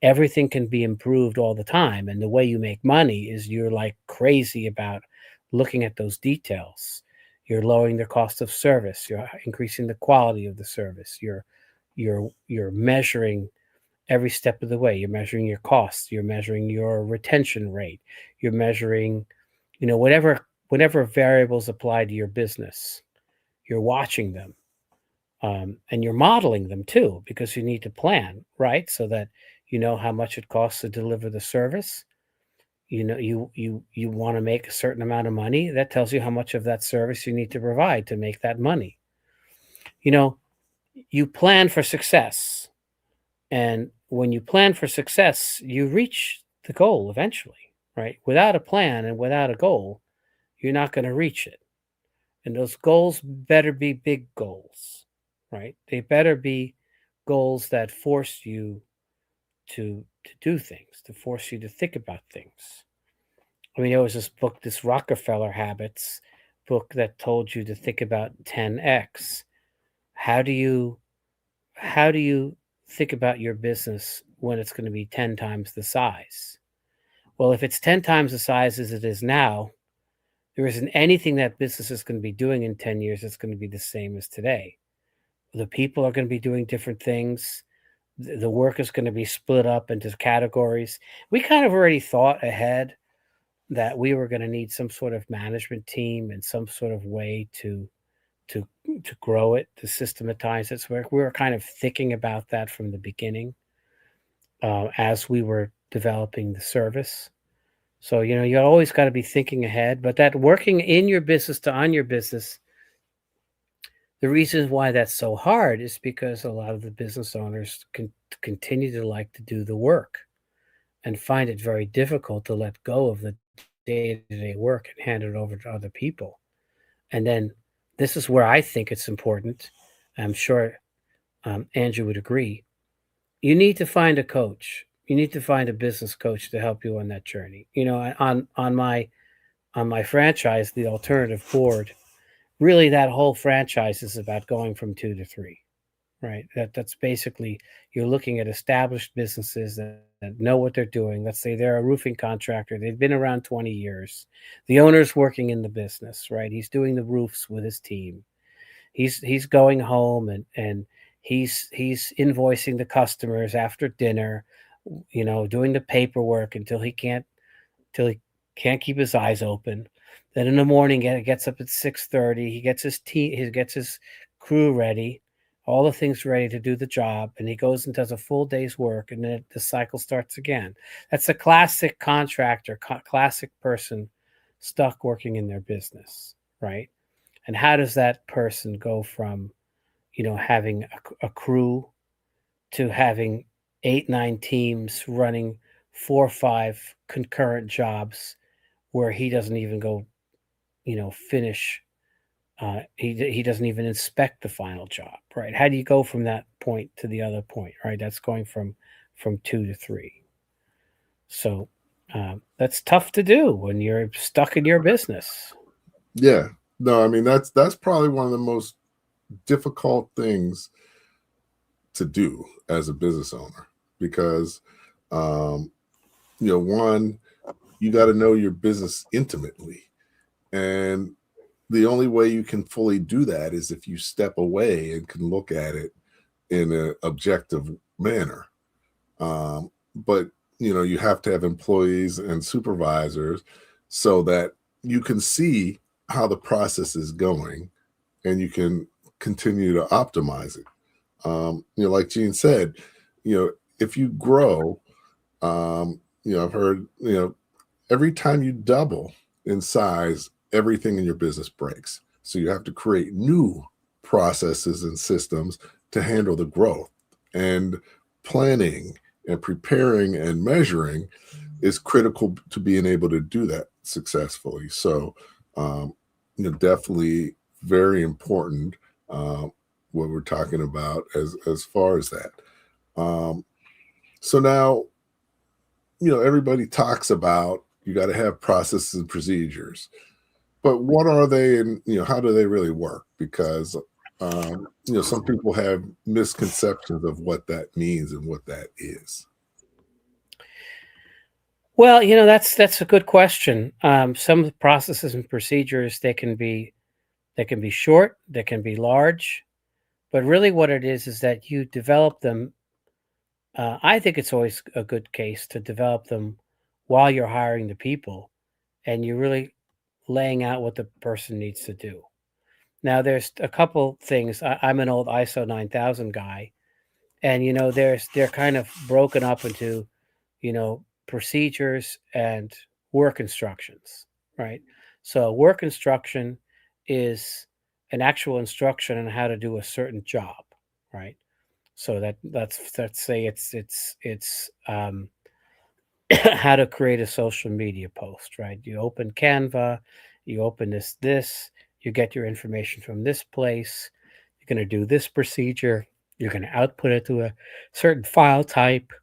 Everything can be improved all the time. And the way you make money is you're like crazy about looking at those details. You're lowering the cost of service. You're increasing the quality of the service. You're measuring every step of the way. You're measuring your costs. You're measuring your retention rate. You're measuring, whatever variables apply to your business. You're watching them. And you're modeling them too, because you need to plan, right? So that you know how much it costs to deliver the service. You want to make a certain amount of money. That tells you how much of that service you need to provide to make that money. You plan for success. And when you plan for success, you reach the goal eventually, right? Without a plan and without a goal, you're not going to reach it. And those goals better be big goals, right? They better be goals that force you to do things, to force you to think about things. I mean, there was this book, this Rockefeller Habits book, that told you to think about 10x. How do you think about your business when it's going to be 10 times the size? Well, if it's 10 times the size as it is now, there isn't anything that business is going to be doing in 10 years that's going to be the same as today. The people are going to be doing different things. The work is going to be split up into categories. We kind of already thought ahead that we were going to need some sort of management team and some sort of way to grow it, to systematize its work. We were kind of thinking about that from the beginning as we were developing the service. So, you always got to be thinking ahead, but that working in your business to on your business, the reason why that's so hard is because a lot of the business owners continue to like to do the work and find it very difficult to let go of the day-to-day work and hand it over to other people. And then this is where I think it's important. I'm sure Andrew would agree. You need to find a coach. You need to find a business coach to help you on that journey. On my franchise, the Alternative Board, really that whole franchise is about going from 2 to 3, right? That's basically, you're looking at established businesses that know what they're doing. Let's say they're a roofing contractor. They've been around 20 years. The owner's working in the business, right? He's doing the roofs with his team. He's going home and he's invoicing the customers after dinner, doing the paperwork until he can't keep his eyes open. Then in the morning, he gets up at 6:30. He gets his crew ready, all the things ready to do the job, and he goes and does a full day's work, and then the cycle starts again. That's a classic contractor, classic person stuck working in their business, right? And how does that person go from, having a crew to having 8, 9 teams running 4 or 5 concurrent jobs where he doesn't even go, finish. He doesn't even inspect the final job, right? How do you go from that point to the other point, right? That's going from 2 to 3. So that's tough to do when you're stuck in your business. Yeah. No, I mean, that's probably one of the most difficult things to do as a business owner, because one, you got to know your business intimately, and the only way you can fully do that is if you step away and can look at it in an objective manner. But you have to have employees and supervisors so that you can see how the process is going and you can continue to optimize it. Like Gene said, if you grow, I've heard, every time you double in size, everything in your business breaks. So you have to create new processes and systems to handle the growth. And planning and preparing and measuring is critical to being able to do that successfully. So, definitely very important what we're talking about as far as that. So now, everybody talks about you got to have processes and procedures, but what are they, and how do they really work? Because some people have misconceptions of what that means and what that is. Well, that's a good question. Some of the processes and procedures, they can be short, they can be large, but really what it is that you develop them. I think it's always a good case to develop them while you're hiring the people, and you're really laying out what the person needs to do. Now, there's a couple things. I'm an old ISO 9000 guy, and they're kind of broken up into procedures and work instructions, right? So work instruction is an actual instruction on how to do a certain job, right? So let's say it's how to create a social media post, right? You open Canva, you open this, you get your information from this place. You're going to do this procedure. You're going to output it to a certain file type.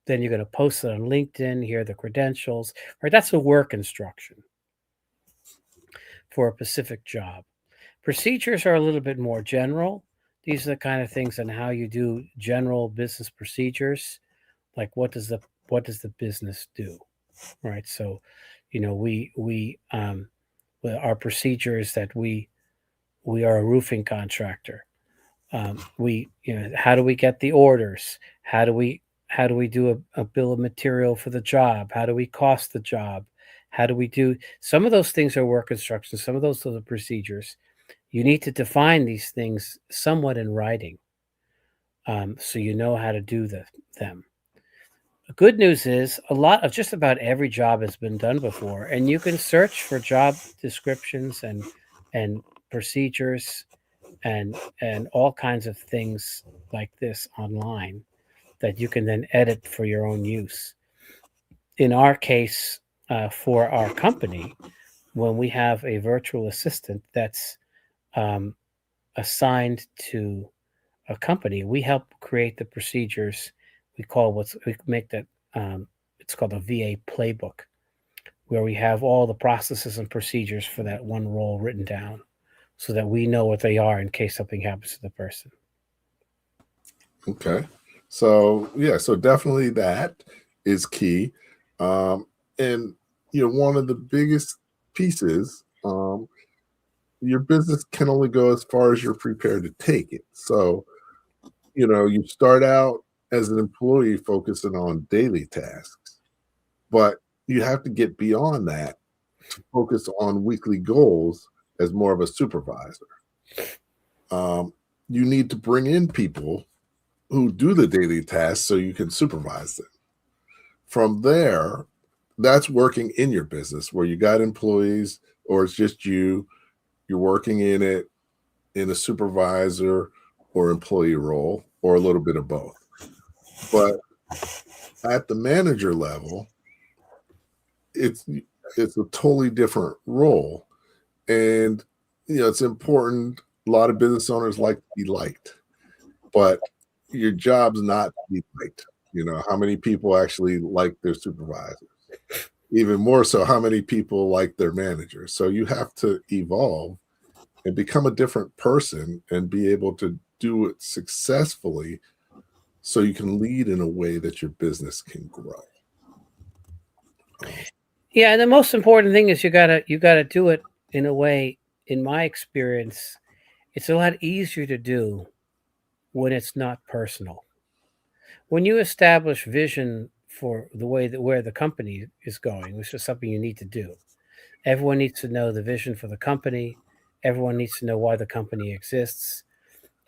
Then you're going to post it on LinkedIn. Here are the credentials, right? That's a work instruction for a specific job. Procedures are a little bit more general. These are the kind of things on how you do general business procedures, like what does the business do, right? So, we our procedures that we are a roofing contractor. How do we get the orders? How do we do a bill of material for the job? How do we cost the job? How do we do some of those things are work instructions, some of those are the procedures. You need to define these things somewhat in writing, so you know how to do them. The good news is a lot of just about every job has been done before, and you can search for job descriptions and procedures and all kinds of things like this online that you can then edit for your own use. In our case, for our company, when we have a virtual assistant that's um, assigned to a company, we help create the procedures. We make that it's called a VA playbook, where we have all the processes and procedures for that one role written down, so that we know what they are in case something happens to the person. Okay. So yeah, so definitely that is key. And one of the biggest pieces, your business can only go as far as you're prepared to take it. So, you start out as an employee focusing on daily tasks, but you have to get beyond that to focus on weekly goals as more of a supervisor. You need to bring in people who do the daily tasks so you can supervise them. From there, that's working in your business where you got employees or it's just you're working in it in a supervisor or employee role or a little bit of both. But at the manager level, it's a totally different role. And it's important. A lot of business owners like to be liked, but your job's not to be liked. How many people actually like their supervisors? Even more so, how many people like their managers? So you have to evolve and become a different person and be able to do it successfully so you can lead in a way that your business can grow. Yeah, and the most important thing is you gotta do it in a way, in my experience, it's a lot easier to do when it's not personal. When you establish vision for the way that where the company is going, which is something you need to do. Everyone needs to know the vision for the company. Everyone needs to know why the company exists.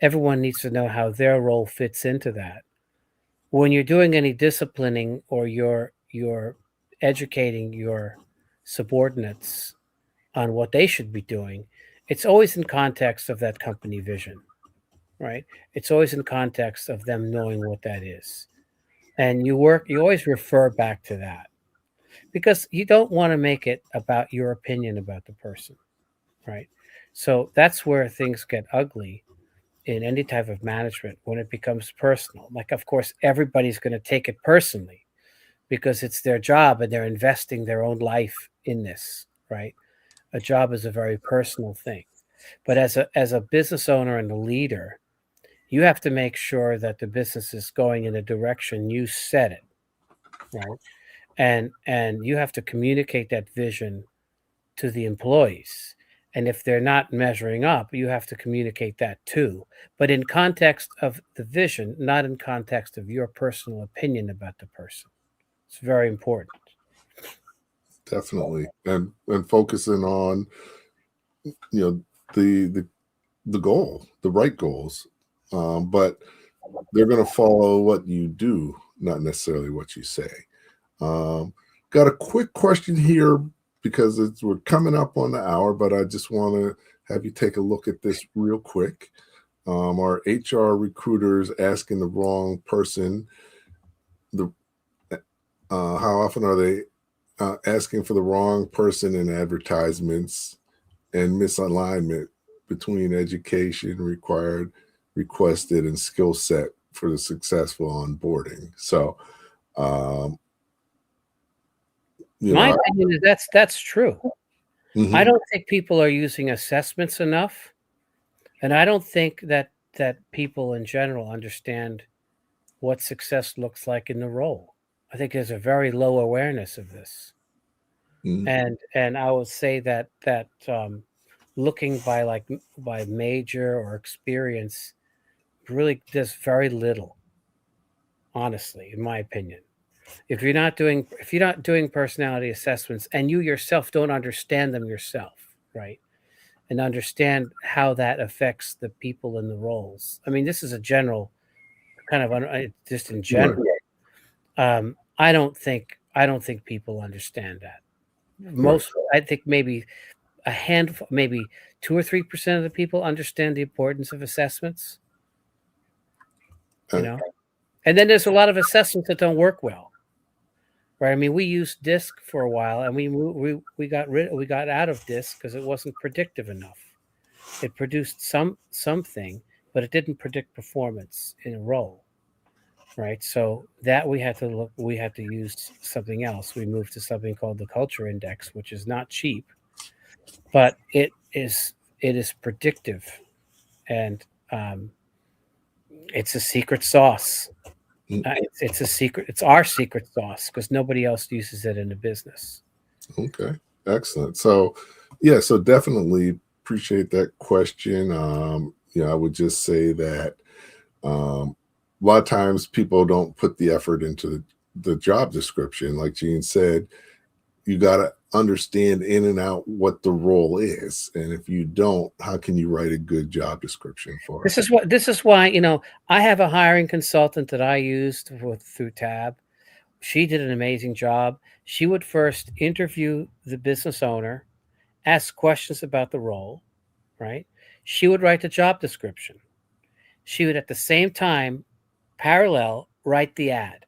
Everyone needs to know how their role fits into that. When you're doing any disciplining or you're educating your subordinates on what they should be doing, it's always in context of that company vision, right? It's always in context of them knowing what that is. And you always refer back to that because you don't want to make it about your opinion about the person, right? So that's where things get ugly in any type of management when it becomes personal. Like, of course, everybody's going to take it personally because it's their job and they're investing their own life in this, right? A job is a very personal thing. But as a business owner and a leader, you have to make sure that the business is going in a direction you set it, right? And you have to communicate that vision to the employees. And if they're not measuring up, you have to communicate that too, but in context of the vision, not in context of your personal opinion about the person. It's very important. Definitely. And focusing on, the goal, the right goals. But they're going to follow what you do, not necessarily what you say. Got a quick question here because we're coming up on the hour, but I just want to have you take a look at this real quick. Are HR recruiters asking the wrong person? How often are they asking for the wrong person in advertisements and misalignment between education requested and skill set for the successful onboarding? So, My opinion is that's true. Mhm. I don't think people are using assessments enough, and I don't think that people in general understand what success looks like in the role. I think there's a very low awareness of this. Mhm. And I would say that looking by major or experience really does very little, honestly, in my opinion. If you're not doing personality assessments and you yourself don't understand them yourself, right? And understand how that affects the people in the roles. I mean, this is a general kind of just in general. I don't think people understand that. Most, I think maybe a handful, maybe 2 or 3% of the people understand the importance of assessments. You know, and then there's a lot of assessments that don't work well, right? I mean, we used DISC for a while, and we got out of DISC because it wasn't predictive enough. It produced something, but it didn't predict performance in a role, right? So that we had to use something else. We moved to something called the Culture Index, which is not cheap, but it is predictive, and it's a secret sauce. It's a secret. It's our secret sauce because nobody else uses it in the business. Okay, excellent. So, yeah, so definitely appreciate that question. I would just say that a lot of times people don't put the effort into the job description. Like Gene said, you got to understand in and out what the role is, and if you don't, how can you write a good job description for it? This is why I have a hiring consultant that I used through Tab. she did an amazing job. She would first interview the business owner, ask questions about the role, right? She would write the job description. She would at the same time parallel write the ad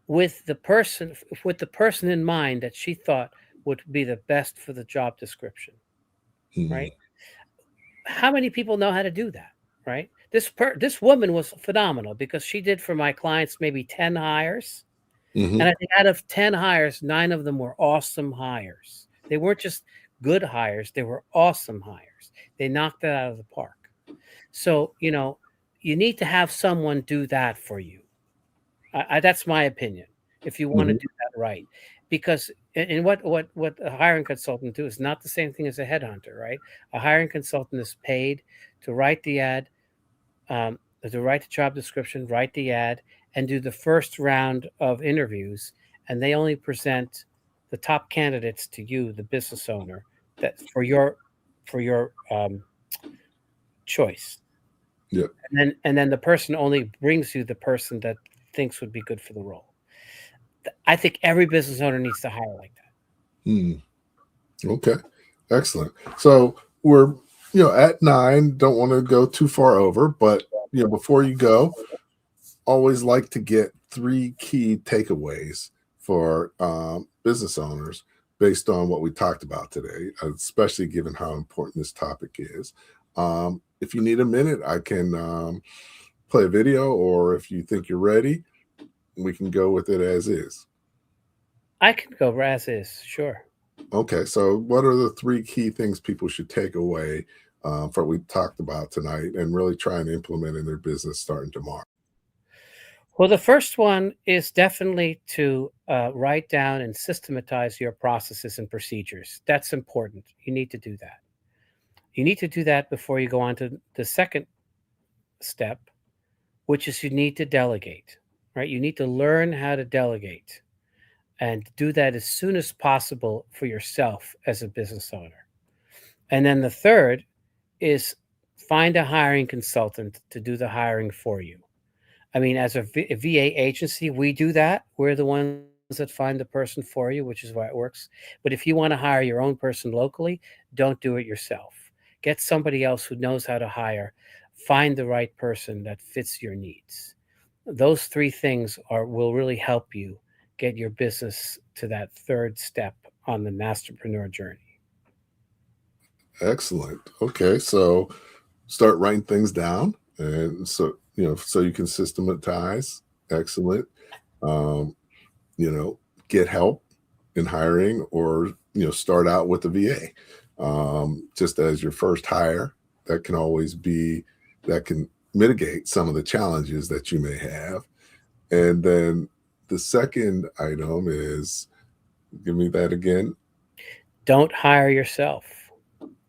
with the person in mind that she thought would be the best for the job description, Mm-hmm. right? How many people know how to do that, right? This woman was phenomenal because she did for my clients maybe 10 hires, Mm-hmm. and I think out of 10 hires, 9 of them were awesome hires. They weren't just good hires, they were awesome hires. They knocked it out of the park. So, you need to have someone do that for you. That's my opinion. If you want to Mm-hmm. do that right, because and what a hiring consultant do is not the same thing as a headhunter, right? A hiring consultant is paid to write the ad, to write the job description, write the ad, and do the first round of interviews, and they only present the top candidates to you, the business owner, that for your choice. Yeah. And then the person only brings you the person that thinks would be good for the role. I think every business owner needs to hire like that. Mm. Okay. Excellent. So we're, at 9, don't want to go too far over, but, before you go, always like to get 3 key takeaways for business owners based on what we talked about today, especially given how important this topic is. If you need a minute, I can play a video, or if you think you're ready, we can go with it as is. I can go as is, sure. Okay, so what are the 3 key things people should take away from what we talked about tonight and really try and implement in their business starting tomorrow? Well, the first one is definitely to write down and systematize your processes and procedures. That's important. You need to do that. You need to do that before you go on to the second step, which is you need to delegate, right? You need to learn how to delegate and do that as soon as possible for yourself as a business owner. And then the third is find a hiring consultant to do the hiring for you. I mean, as a VA agency, we do that. We're the ones that find the person for you, which is why it works. But if you want to hire your own person locally, don't do it yourself. Get somebody else who knows how to hire. Find the right person that fits your needs. Those 3 things will really help you get your business to that third step on the masterpreneur journey. Excellent. Okay, so start writing things down, and so you can systematize. Excellent. Um, get help in hiring, or start out with a VA, just as your first hire. That can mitigate some of the challenges that you may have. And then the second item is, give me that again. Don't hire yourself.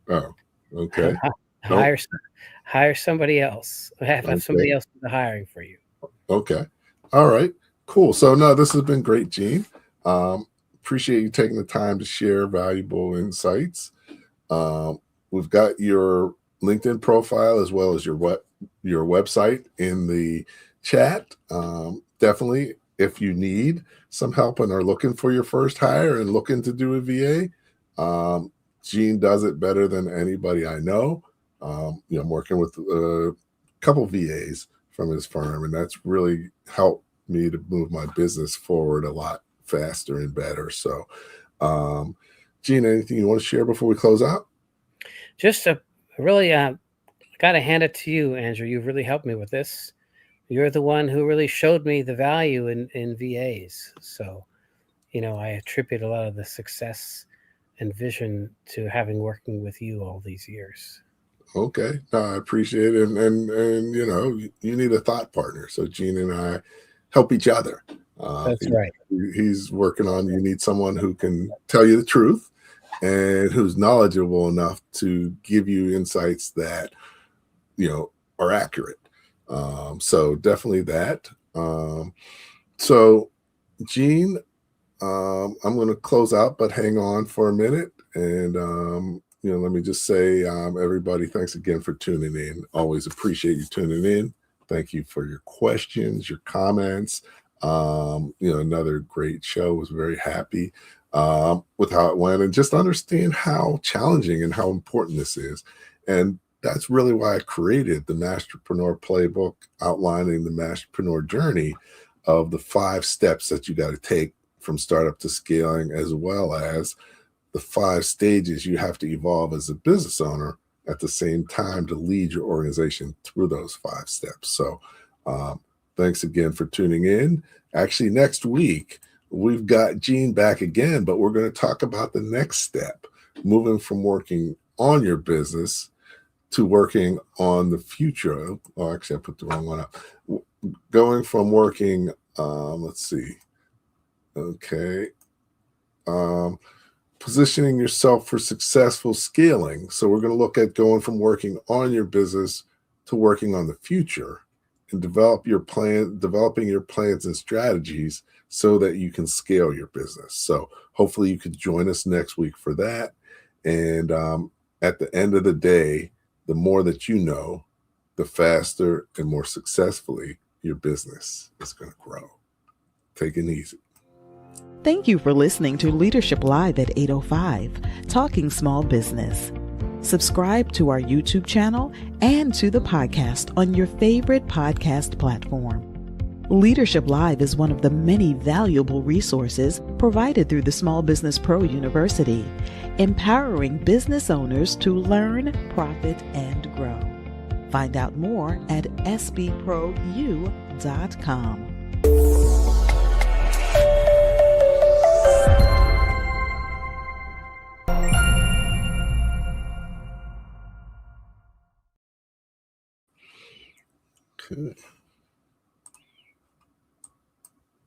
Oh, okay. Don't. hire hire somebody else. Have Okay. somebody else do the hiring for you. Okay. All right. Cool. So no, this has been great, Gene. Appreciate you taking the time to share valuable insights. We've got your LinkedIn profile as well as your website in the chat. Definitely, if you need some help and are looking for your first hire and looking to do a VA, Gene does it better than anybody I know. I'm working with a couple VAs from his firm, and that's really helped me to move my business forward a lot faster and better. So, Gene, anything you want to share before we close out? Just really got to hand it to you, Andrew. You've really helped me with this. You're the one who really showed me the value in VAs. So, I attribute a lot of the success and vision to having working with you all these years. Okay, no, I appreciate it, and you need a thought partner. So Gene and I help each other. That's right. He's working on. You need someone who can tell you the truth and who's knowledgeable enough to give you insights that are accurate. So definitely that. So Gene, I'm going to close out, but hang on for a minute. And, let me just say, everybody, thanks again for tuning in. Always appreciate you tuning in. Thank you for your questions, your comments. Another great show. Was very happy with how it went, and just understand how challenging and how important this is. And that's really why I created the Masterpreneur Playbook, outlining the Masterpreneur journey of the 5 steps that you got to take from startup to scaling, as well as the 5 stages you have to evolve as a business owner at the same time to lead your organization through those 5 steps. So thanks again for tuning in. Actually, next week, we've got Gene back again, but we're going to talk about the next step, moving from working on your business to working on the future. Oh, actually, I put the wrong one up. Going from working, let's see. Okay. Positioning yourself for successful scaling. So we're going to look at going from working on your business to working on the future, and developing your plans and strategies so that you can scale your business. So hopefully you could join us next week for that. And at the end of the day, the more that you know, the faster and more successfully your business is going to grow. Take it easy. Thank you for listening to Leadership Live at 8:05, Talking Small Business. Subscribe to our YouTube channel and to the podcast on your favorite podcast platform. Leadership Live is one of the many valuable resources provided through the Small Business Pro University, empowering business owners to learn, profit, and grow. Find out more at sbpro.u.com. Good.